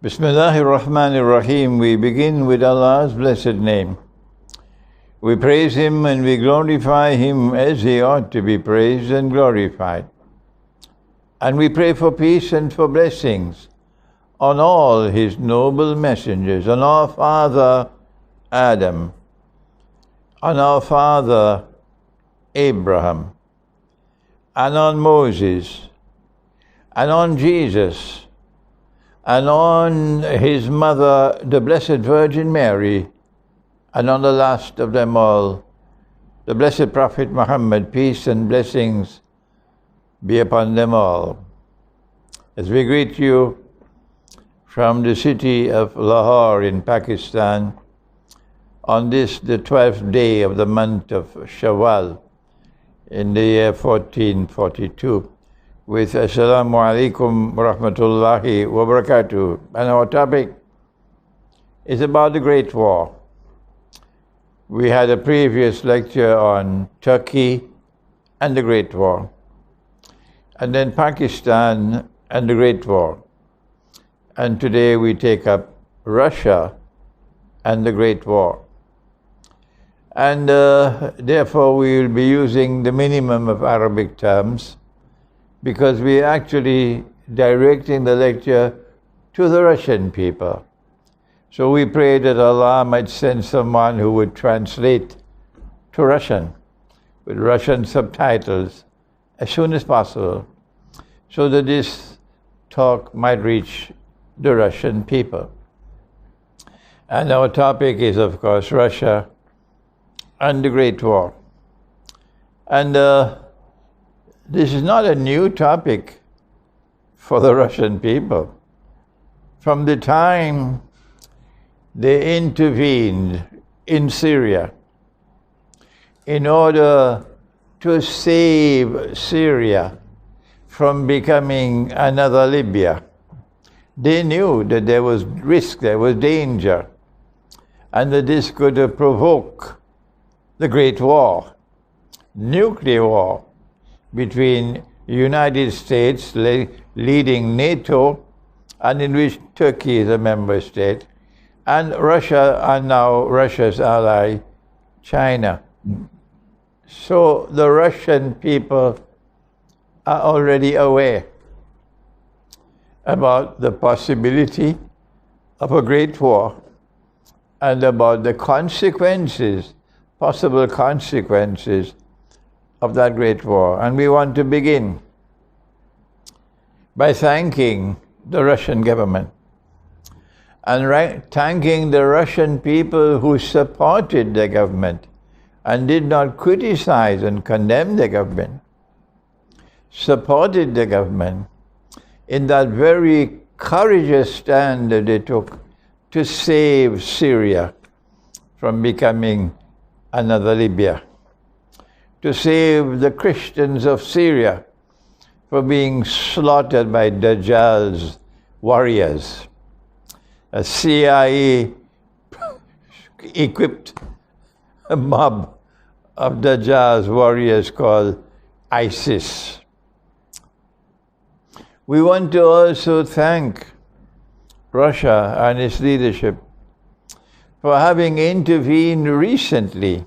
Bismillahir Rahmanir Rahim. We begin with Allah's blessed name. We praise Him and we glorify Him as He ought to be praised and glorified. And we pray for peace and for blessings on all His noble messengers, on our father Adam, on our father Abraham, and on Moses, and on Jesus, and on His mother, the Blessed Virgin Mary, and on the last of them all, the Blessed Prophet Muhammad, peace and blessings be upon them all. As we greet you from the city of Lahore in Pakistan, on this, the 12th day of the month of Shawwal, in the year 1442, with Assalamu alaikum wa rahmatullahi wa barakatuh. And our topic is about the Great War. We had a previous lecture on Turkey and the Great War, and then Pakistan and the Great War. And today we take up Russia and the Great War. And therefore we will be using the minimum of Arabic terms, because we are actually directing the lecture to the Russian people. So we pray that Allah might send someone who would translate to Russian, with Russian subtitles, as soon as possible, so that this talk might reach the Russian people. And our topic is, of course, Russia and the Great War. And this is not a new topic for the Russian people. From the time they intervened in Syria in order to save Syria from becoming another Libya, they knew that there was risk, there was danger, and that this could provoke the Great War, nuclear war, between United States leading NATO, and in which Turkey is a member state, and Russia, and now Russia's ally, China. So the Russian people are already aware about the possibility of a great war and about the consequences, possible consequences of that great war. And we want to begin by thanking the Russian government and thanking the Russian people who supported the government and did not criticize and condemn the government, supported the government in that very courageous stand that they took to save Syria from becoming another Libya, to save the Christians of Syria from being slaughtered by Dajjal's warriors. A CIA-equipped mob of Dajjal's warriors called ISIS. We want to also thank Russia and its leadership for having intervened recently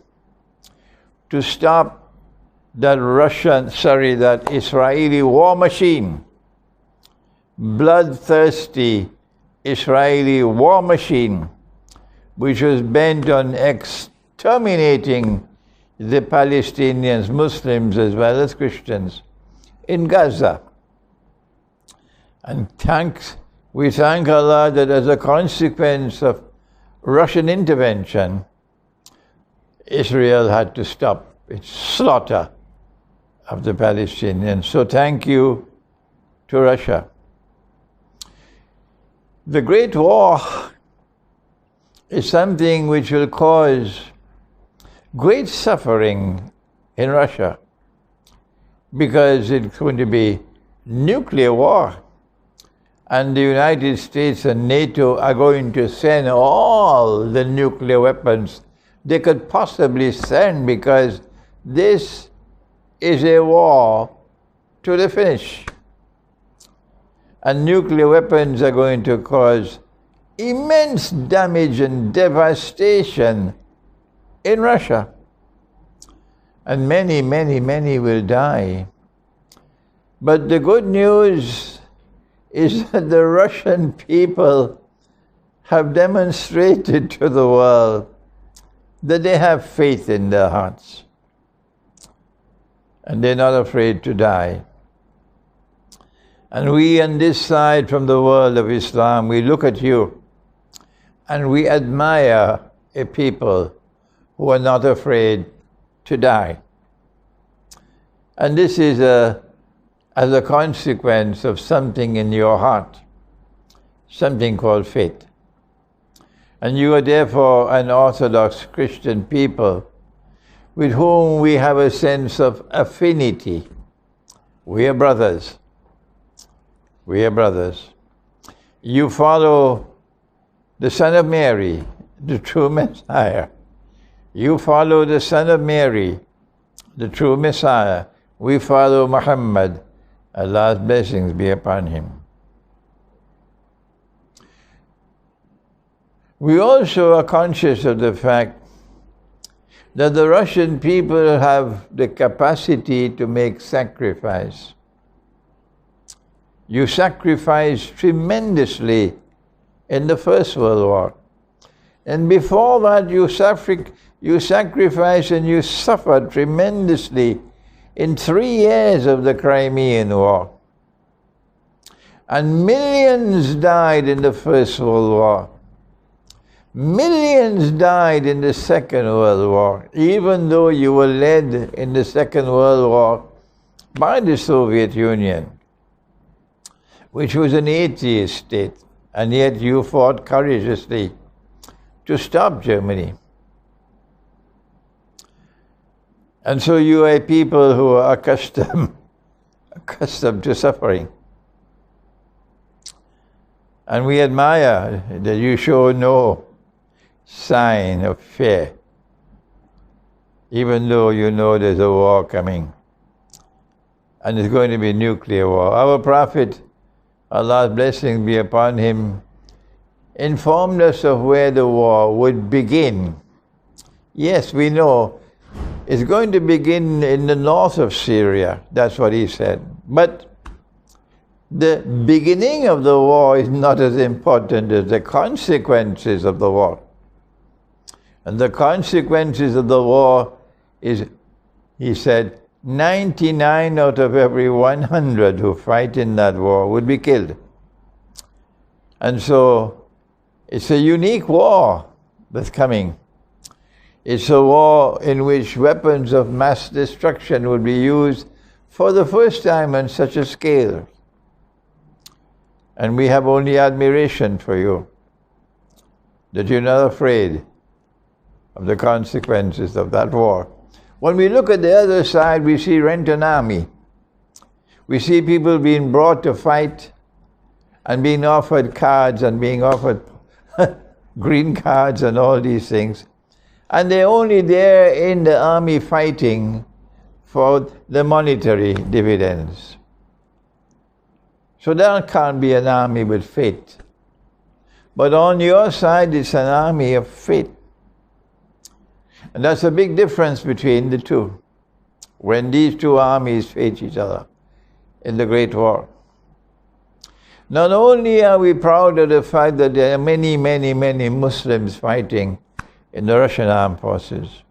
to stop that Israeli war machine, bloodthirsty Israeli war machine, which was bent on exterminating the Palestinians, Muslims as well as Christians, in Gaza. And we thank Allah that as a consequence of Russian intervention, Israel had to stop its slaughter of the Palestinians. So thank you to Russia. The Great War is something which will cause great suffering in Russia, because it's going to be nuclear war. And the United States and NATO are going to send all the nuclear weapons they could possibly send, because this is a war to the finish. And nuclear weapons are going to cause immense damage and devastation in Russia. And many, many, many will die. But the good news is that the Russian people have demonstrated to the world that they have faith in their hearts. And they're not afraid to die. And we on this side from the world of Islam, we look at you and we admire a people who are not afraid to die. And this is as a consequence of something in your heart, something called faith. And you are therefore an Orthodox Christian people with whom we have a sense of affinity. We are brothers. We are brothers. You follow the Son of Mary, the true Messiah. You follow the Son of Mary, the true Messiah. We follow Muhammad. Allah's blessings be upon him. We also are conscious of the fact that the Russian people have the capacity to make sacrifice. You sacrificed tremendously in the First World War. And before that, you sacrificed and you suffered tremendously in 3 years of the Crimean War. And millions died in the First World War. Millions died in the Second World War, even though you were led in the Second World War by the Soviet Union, which was an atheist state, and yet you fought courageously to stop Germany. And so you are people who are accustomed to suffering. And we admire that you show no sign of fear, even though you know there's a war coming. And it's going to be nuclear war. Our Prophet, Allah's blessing be upon him, informed us of where the war would begin. Yes, we know it's going to begin in the north of Syria. That's what he said. But the beginning of the war is not as important as the consequences of the war. And the consequences of the war is, he said, 99 out of every 100 who fight in that war would be killed. And so it's a unique war that's coming. It's a war in which weapons of mass destruction would be used for the first time on such a scale. And we have only admiration for you, that you're not afraid of the consequences of that war. When we look at the other side, we see rent an army. We see people being brought to fight and being offered cards and being offered green cards and all these things. And they're only there in the army fighting for the monetary dividends. So that can't be an army with faith. But on your side, it's an army of faith. And that's a big difference between the two, when these two armies face each other in the Great War. Not only are we proud of the fact that there are many, many, many Muslims fighting in the Russian armed forces,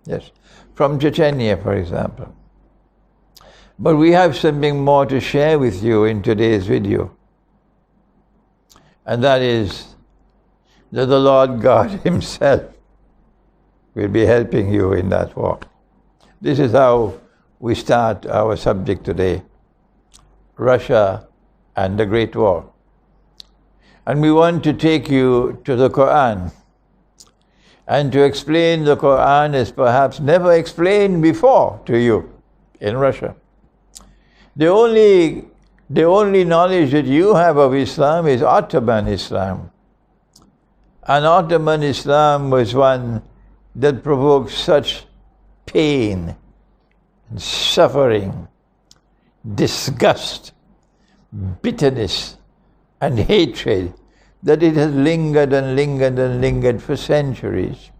yes, from Chechnya, for example. But we have something more to share with you in today's video. And that is that the Lord God himself will be helping you in that war. This is how we start our subject today, Russia and the Great War. And we want to take you to the Quran and to explain the Quran as perhaps never explained before to you in Russia. The only knowledge that you have of Islam is Ottoman Islam. And Ottoman Islam was one that provoked such pain and suffering, disgust, bitterness, and hatred that it has lingered and lingered and lingered for centuries.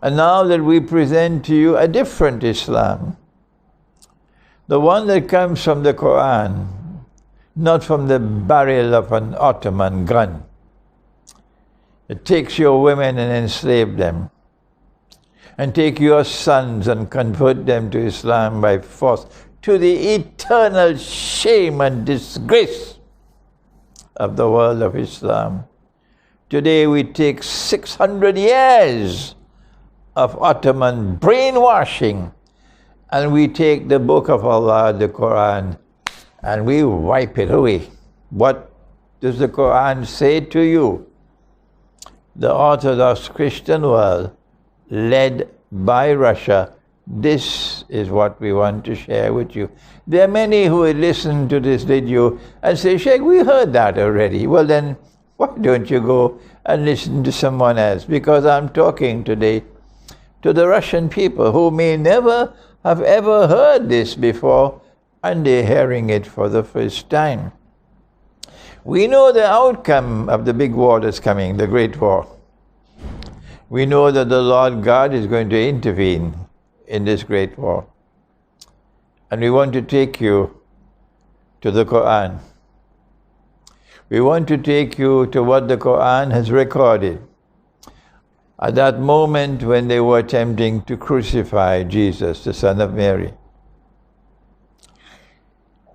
And now that we present to you a different Islam, the one that comes from the Quran, not from the barrel of an Ottoman gun. It takes your women and enslave them, and take your sons and convert them to Islam by force, to the eternal shame and disgrace of the world of Islam. Today we take 600 years of Ottoman brainwashing, and we take the book of Allah, the Quran, and we wipe it away. What does the Quran say to you? The Orthodox Christian world, led by Russia, this is what we want to share with you. There are many who will listen to this video and say, Sheikh, we heard that already. Well then, why don't you go and listen to someone else? Because I'm talking today to the Russian people who may never have ever heard this before, and they're hearing it for the first time. We know the outcome of the big war that's coming, the Great War. We know that the Lord God is going to intervene in this Great War. And we want to take you to the Quran. We want to take you to what the Quran has recorded. At that moment when they were attempting to crucify Jesus, the son of Mary.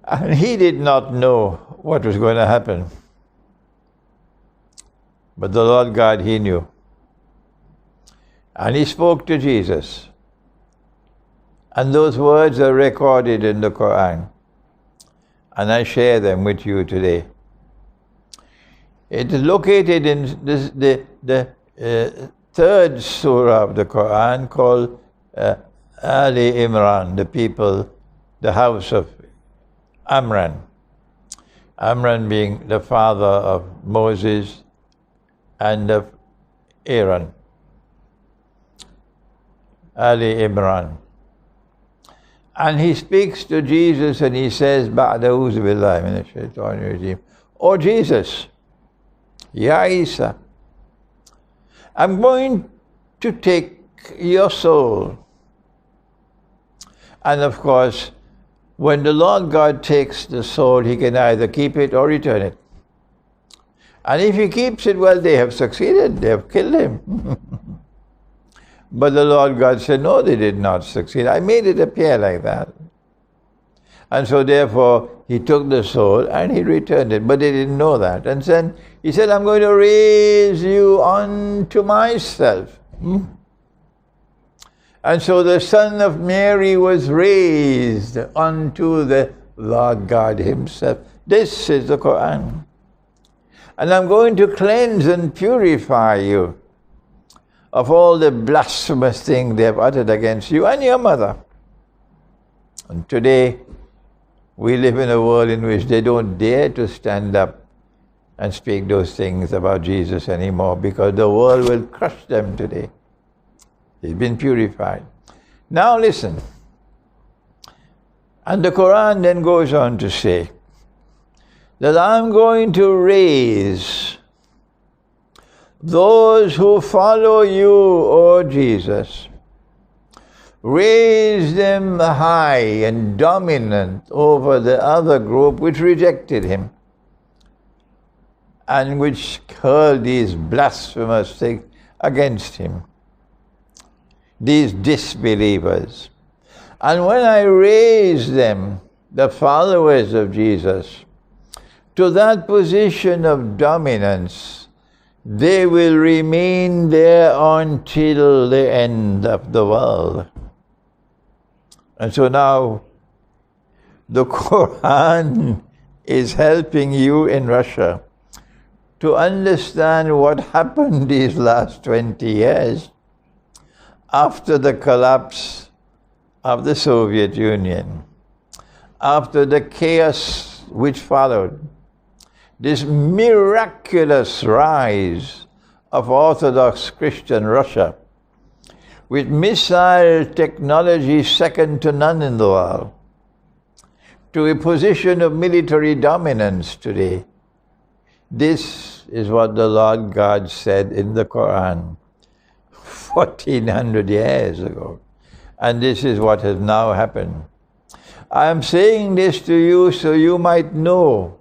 And he did not know what was going to happen. But the Lord God, he knew. And he spoke to Jesus. And those words are recorded in the Quran. And I share them with you today. It is located in the third surah of the Quran called Ali Imran, the people, the house of Imran. Imran being the father of Moses and of Aaron. Ali Imran. And he speaks to Jesus and he says, Ba'da'uzu billahi minash shaitanir rajim. Oh Jesus, Ya Isa, I'm going to take your soul. And of course, when the Lord God takes the soul, he can either keep it or return it. And if he keeps it, well, they have succeeded. They have killed him. But the Lord God said, no, they did not succeed. I made it appear like that. And so therefore, he took the soul and he returned it. But they didn't know that. And then he said, I'm going to raise you unto myself. And so the son of Mary was raised unto the Lord God himself. This is the Quran. And I'm going to cleanse and purify you of all the blasphemous things they have uttered against you and your mother. And today, we live in a world in which they don't dare to stand up and speak those things about Jesus anymore, because the world will crush them today. He's been purified. Now listen. And the Quran then goes on to say that I'm going to raise those who follow you, O Jesus. Raise them high and dominant over the other group which rejected him and which hurled these blasphemous things against him. These disbelievers. And when I raise them, the followers of Jesus, to that position of dominance, they will remain there until the end of the world. And so now, the Quran is helping you in Russia to understand what happened these last 20 years after the collapse of the Soviet Union, after the chaos which followed, this miraculous rise of Orthodox Christian Russia, with missile technology second to none in the world, to a position of military dominance today, This is what the Lord God said in the Quran 1400 years ago. And this is what has now happened. I am saying this to you so you might know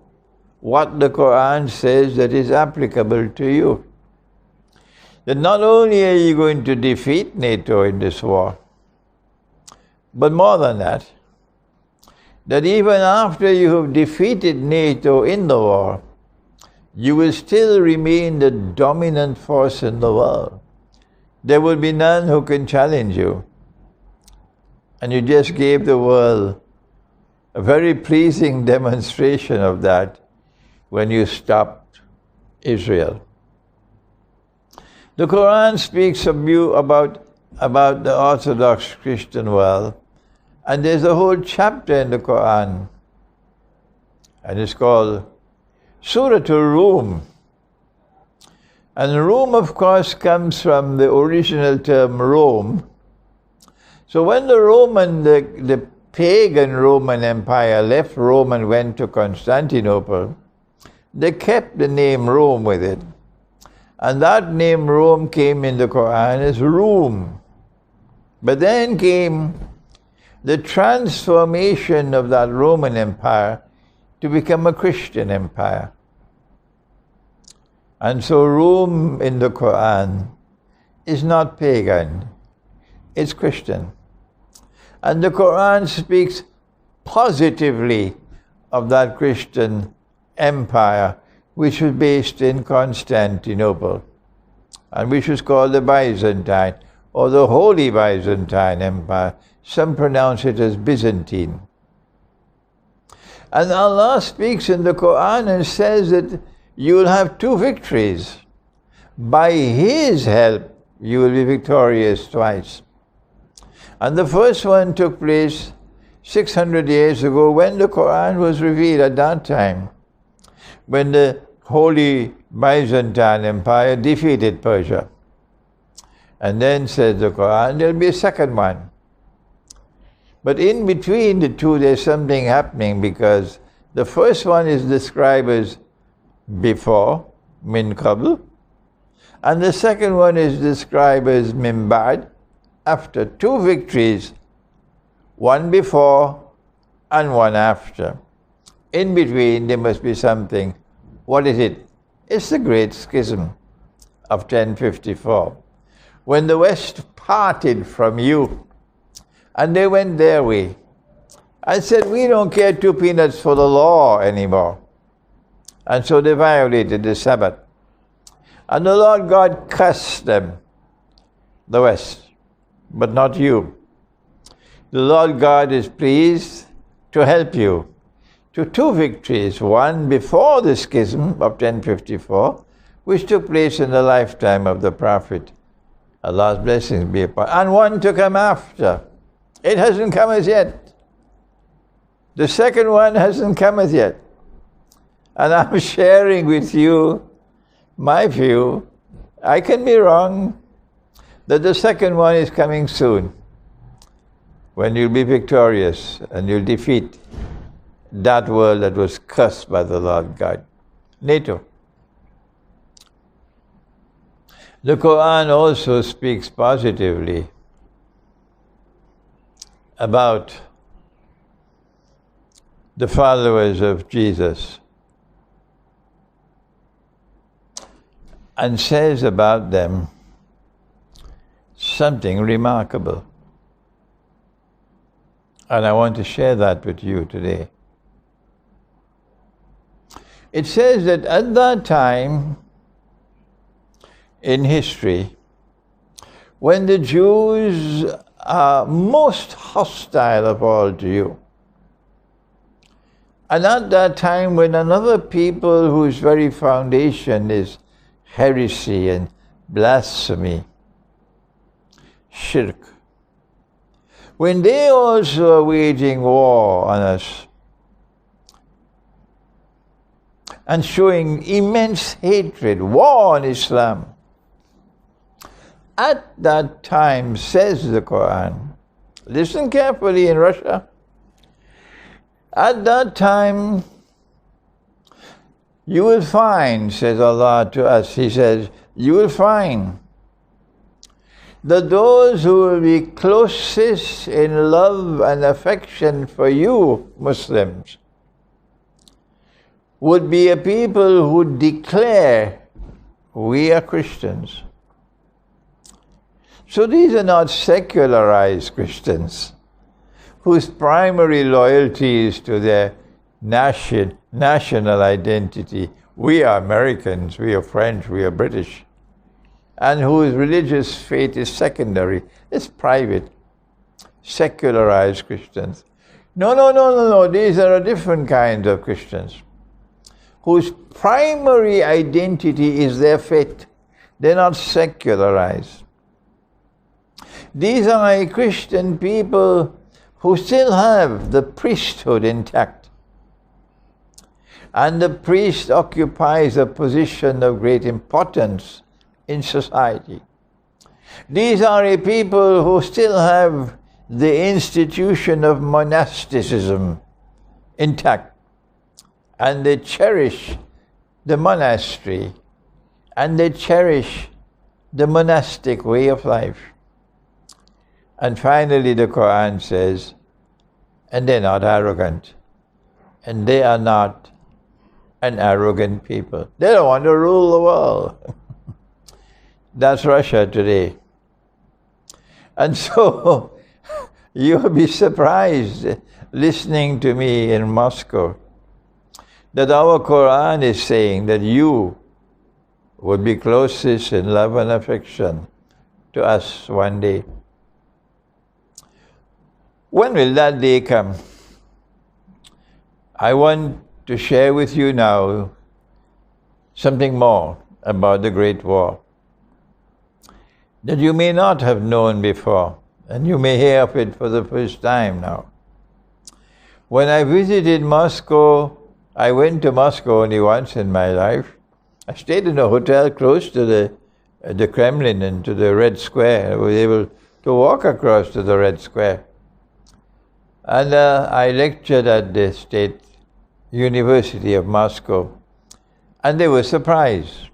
what the Quran says that is applicable to you. That not only are you going to defeat NATO in this war, but more than that, that even after you have defeated NATO in the war, you will still remain the dominant force in the world. There will be none who can challenge you. And you just gave the world a very pleasing demonstration of that when you stopped Israel. The Quran speaks of you about the Orthodox Christian world, and there's a whole chapter in the Quran, and it's called Surah Rum. And Rum, of course, comes from the original term Rome. So when the pagan Roman Empire left Rome and went to Constantinople, they kept the name Rome with it. And that name Rome came in the Quran as Rum. But then came the transformation of that Roman Empire to become a Christian empire. And so Rome in the Quran is not pagan, it's Christian. And the Quran speaks positively of that Christian empire which was based in Constantinople, and which was called the Byzantine, or the Holy Byzantine Empire. Some pronounce it as Byzantine. And Allah speaks in the Quran and says that you will have two victories. By His help, you will be victorious twice. And the first one took place 600 years ago when the Quran was revealed at that time, when the Holy Byzantine Empire defeated Persia. And then says the Quran, there'll be a second one. But in between the two, there's something happening, because the first one is described as before, min qabl, and the second one is described as min ba'd, after. Two victories, one before and one after. In between, there must be something. What is it? It's the Great Schism of 1054, when the West parted from you and they went their way and said, we don't care two peanuts for the law anymore. And so they violated the Sabbath. And the Lord God cursed them, the West, but not you. The Lord God is pleased to help you to two victories, one before the schism of 1054, which took place in the lifetime of the Prophet, Allah's blessings be upon, and one to come after. It hasn't come as yet. The second one hasn't come as yet. And I'm sharing with you my view. I can be wrong, that the second one is coming soon, when you'll be victorious and you'll defeat that world that was cursed by the Lord God. NATO. The Quran also speaks positively about the followers of Jesus, and says about them something remarkable. And I want to share that with you today. It says that at that time in history, when the Jews are most hostile of all to you, and at that time when another people whose very foundation is heresy and blasphemy, Sheikh, when they also are waging war on us and showing immense hatred, war on Islam, at that time, says the Quran, listen carefully in Russia, at that time, You will find, says Allah to us, He says, you will find that those who will be closest in love and affection for you, Muslims, would be a people who declare, we are Christians. So these are not secularized Christians whose primary loyalty is to their national identity. We are Americans, we are French, we are British. And whose religious faith is secondary. It's private. Secularized Christians. No. These are a different kind of Christians whose primary identity is their faith. They're not secularized. These are a Christian people who still have the priesthood intact. And the priest occupies a position of great importance in society. These are a people who still have the institution of monasticism intact, and they cherish the monastery, and they cherish the monastic way of life. And finally the Quran says, and they're not arrogant, and they are not an arrogant people. They don't want to rule the world. That's Russia today. And so, you'll be surprised listening to me in Moscow that our Quran is saying that you would be closest in love and affection to us one day. When will that day come? I want to share with you now something more about the Great War that you may not have known before, and you may hear of it for the first time now. When I visited Moscow, I went to Moscow only once in my life. I stayed in a hotel close to the Kremlin and to the Red Square. I was able to walk across to the Red Square. And I lectured at the State University of Moscow. And they were surprised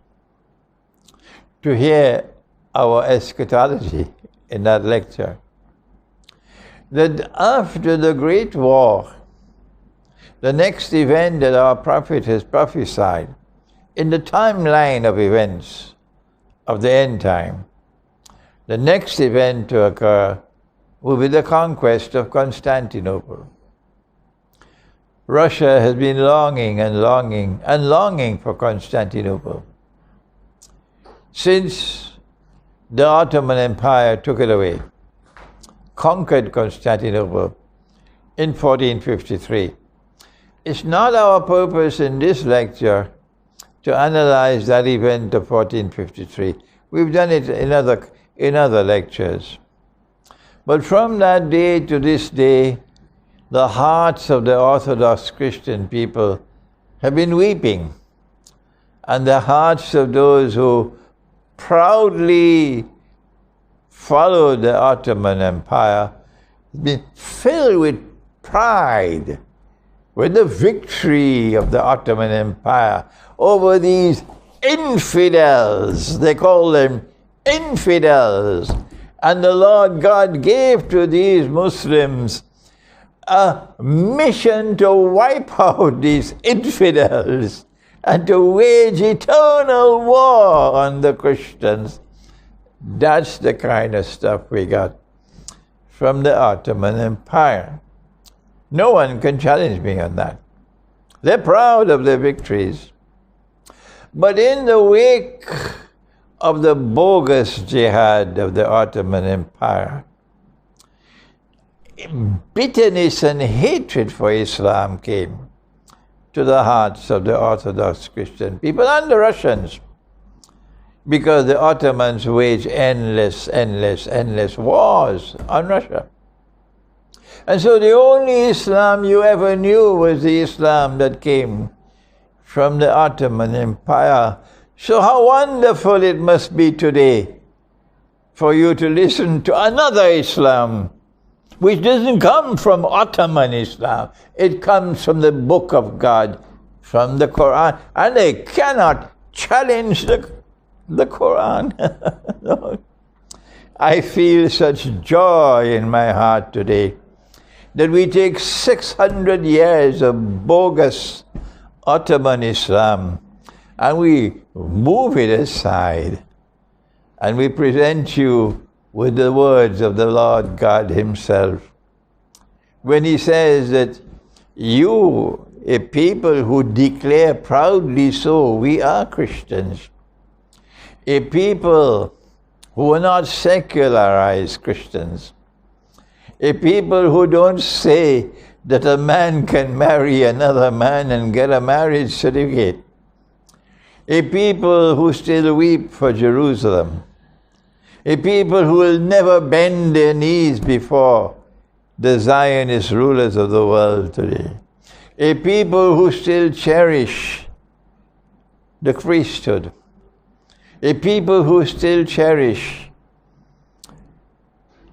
to hear our eschatology in that lecture. That after the Great War, the next event that our Prophet has prophesied in the timeline of events of the end time, the next event to occur will be the conquest of Constantinople. Russia has been longing for Constantinople since the Ottoman Empire took it away, conquered Constantinople in 1453. It's not our purpose in this lecture to analyze that event of 1453. We've done it in other lectures. But from that day to this day, the hearts of the Orthodox Christian people have been weeping, and the hearts of those who proudly followed the Ottoman Empire have been filled with pride with the victory of the Ottoman Empire over these infidels. They call them infidels. And the Lord God gave to these Muslims a mission to wipe out these infidels and to wage eternal war on the Christians. That's the kind of stuff we got from the Ottoman Empire. No one can challenge me on that. They're proud of their victories. But in the wake of the bogus jihad of the Ottoman Empire, bitterness and hatred for Islam came to the hearts of the Orthodox Christian people and the Russians, because the Ottomans waged endless wars on Russia. And so the only Islam you ever knew was the Islam that came from the Ottoman Empire. So how wonderful it must be today for you to listen to another Islam, which doesn't come from Ottoman Islam. It comes from the Book of God, from the Quran, and they cannot challenge the Quran. No. I feel such joy in my heart today that we take 600 years of bogus Ottoman Islam and we move it aside and we present you with the words of the Lord God Himself. When He says that you, a people who declare proudly so, we are Christians, a people who are not secularized Christians, a people who don't say that a man can marry another man and get a marriage certificate, a people who still weep for Jerusalem, a people who will never bend their knees before the Zionist rulers of the world today, a people who still cherish the priesthood, a people who still cherish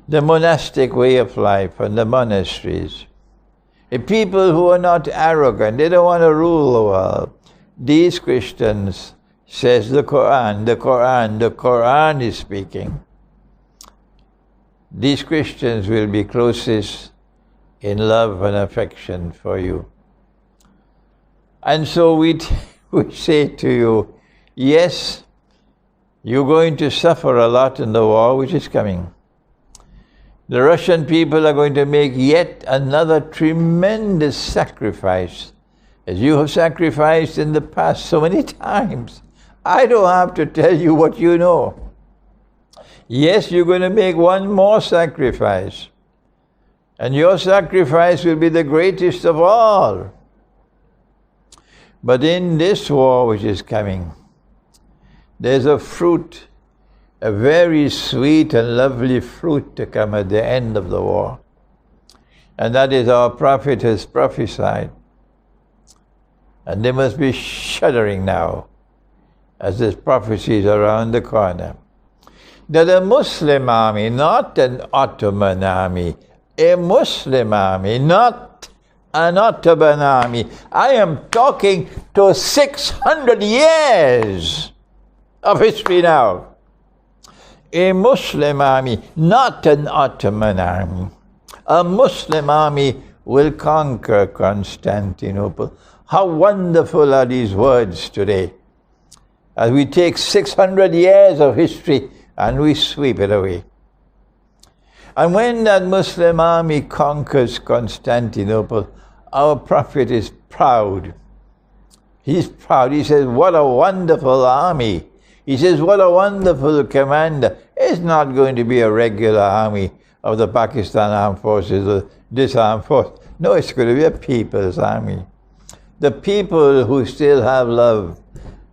the monastic way of life and the monasteries, a people who are not arrogant, they don't want to rule the world. These Christians, says the Quran is speaking. These Christians will be closest in love and affection for you. And so we say to you, yes, you're going to suffer a lot in the war which is coming. The Russian people are going to make yet another tremendous sacrifice, as you have sacrificed in the past so many times. I don't have to tell you what you know. Yes, you're going to make one more sacrifice, and your sacrifice will be the greatest of all. But in this war which is coming, there's a fruit, a very sweet and lovely fruit to come at the end of the war. And that is our prophet has prophesied. And they must be shuddering now as this prophecy is around the corner. That a Muslim army, not an Ottoman army, a Muslim army, not an Ottoman army. I am talking to 600 years of history now. A Muslim army, not an Ottoman army. A Muslim army will conquer Constantinople. How wonderful are these words today, as we take 600 years of history and we sweep it away. And when that Muslim army conquers Constantinople, our prophet is proud. He's proud. He says, what a wonderful army. He says, what a wonderful commander. It's not going to be a regular army of the Pakistan Armed Forces or this armed force. No, it's going to be a people's army. The people who still have love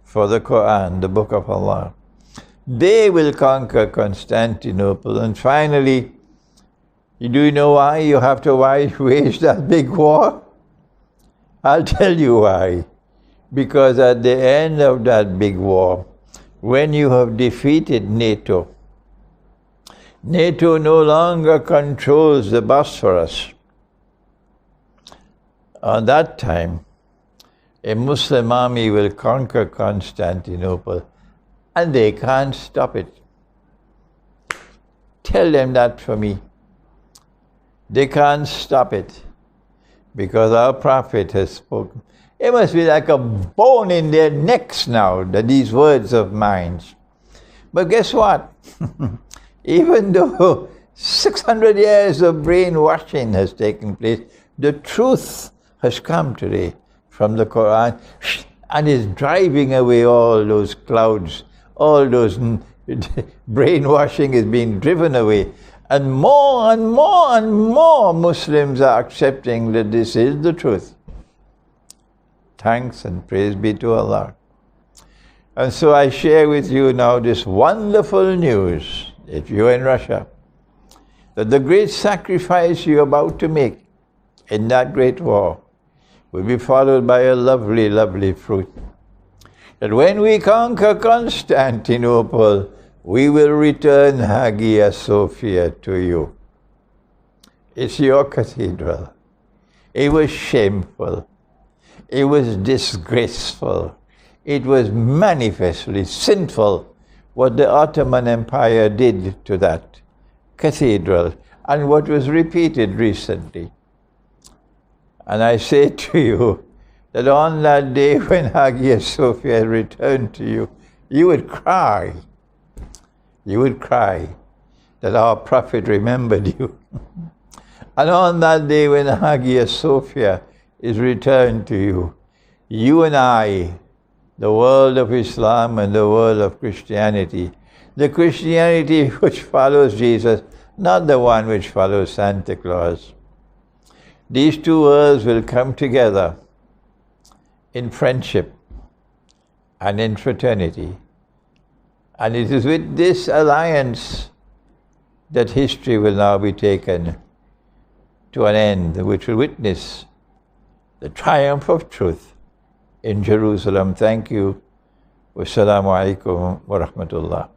for the Quran, the Book of Allah. They will conquer Constantinople. And finally, do you know why you have to wage that big war? I'll tell you why. Because at the end of that big war, when you have defeated NATO, NATO no longer controls the Bosphorus. At that time, a Muslim army will conquer Constantinople, and they can't stop it. Tell them that for me. They can't stop it, because our prophet has spoken. It must be like a bone in their necks now, that these words of mine. But guess what? Even though 600 years of brainwashing has taken place, the truth has come today from the Quran and is driving away all those clouds, all those brainwashing is being driven away. And more and more and more Muslims are accepting that this is the truth. Thanks and praise be to Allah. And so I share with you now this wonderful news, if you're in Russia, that the great sacrifice you're about to make in that great war will be followed by a lovely, lovely fruit. That when we conquer Constantinople, we will return Hagia Sophia to you. It's your cathedral. It was shameful. It was disgraceful. It was manifestly sinful what the Ottoman Empire did to that cathedral and what was repeated recently. And I say to you that on that day when Hagia Sophia returned to you, you would cry. You would cry that our Prophet remembered you. And on that day when Hagia Sophia is returned to you, you and I, the world of Islam and the world of Christianity, the Christianity which follows Jesus, not the one which follows Santa Claus. These two worlds will come together in friendship and in fraternity. And it is with this alliance that history will now be taken to an end, which will witness the triumph of truth in Jerusalem. Thank you. Wassalamu alaikum wa rahmatullah.